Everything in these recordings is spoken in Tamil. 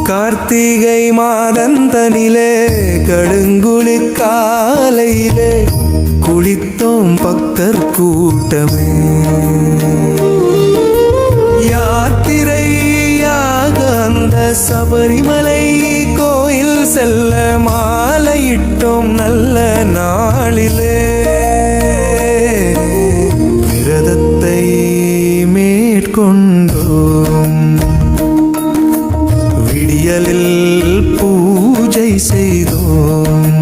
கார்த்திகை மாதந்தனிலே கடுங்குளி காலையிலே குளித்தோம் பக்தர் கூட்டமே. யாத்திரையாக அந்த சபரிமலை கோயில் செல்ல மாலையிட்டோம் நல்ல நாளிலே. விரதத்தை மேற்கொண்டோம், விடியலில் பூஜை செய்தோம்,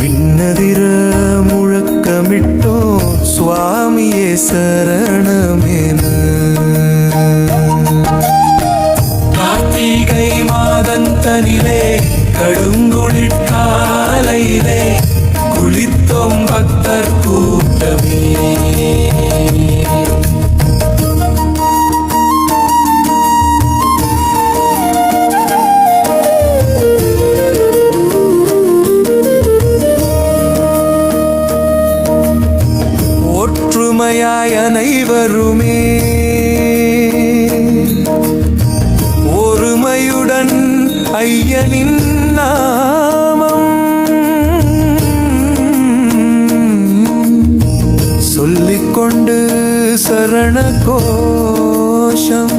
விண்ணதிர முழக்கமிட்டோம் சுவாமியே சரணமென. கார்த்திகை மாதந்தனிலே கடுங்குளிர்காலையிலே குளித்தோம் பக்தர் கூட்டமே. ஒற்றுமையாய் அனைவருமே ஒருமையுடன் ஐயனின் நாமம் சொல்லிக்கொண்டு சரண கோஷம்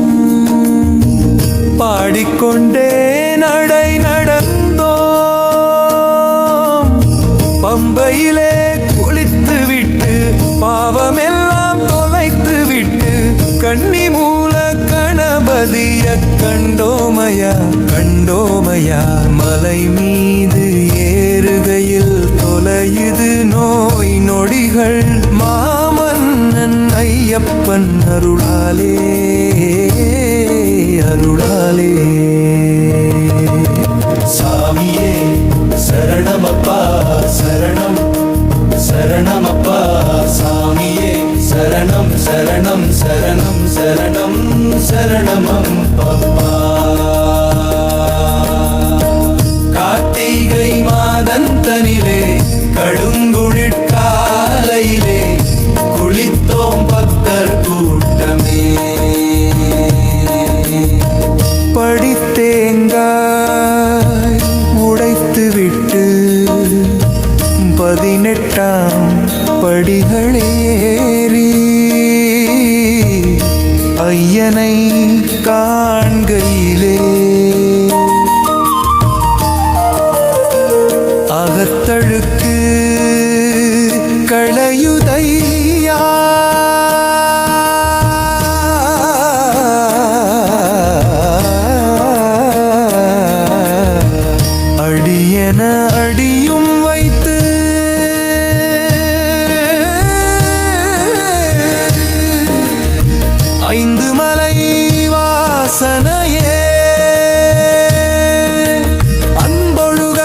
பாடிக்கொண்டே நடை நடந்தோம். பம்பையிலே குளித்து விட்டு பாவமெல்லாம் தொலைத்து விட்டு கன்னி மூல கணபதிய கண்டோமையா கண்டோமையா. மலை மீது ஏறுகையில் தொலையுது நோய் நொடிகள் மாமன்னன் ஐயப்பன் அருளாலே அருளாலே. சாமியே சரணமப்பா சரணம் சரணமப்பா சாமியே சரணம் சரணம் சரணம் சரணம் சரணமப்பா. கார்த்திகை மாதந்தனிலே கடுங்குளிர்காலையிலே குளித்தோம் பக்தர் கூட்டமே. படித்தேங்காய் உடைத்து விட்டு 18ஆம் படிகளேறி ஐயனை காண்கையிலே அகத்தழுக்கு களையுதையா. அடியன அடியும் வைத்து ஐந்து மலை வாசனையே அன்பொழுக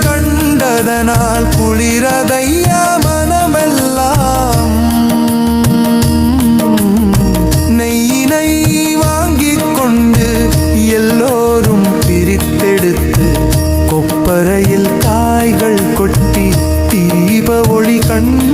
கண்டதனால் குளிரதைய மனமெல்லாம். நெய்யினை வாங்கிக் கொண்டு எல்லோரும் பிரித்தெடுத்து கொப்பரையில் காய்கள் கொட்டி தீப ஒளி கண்டு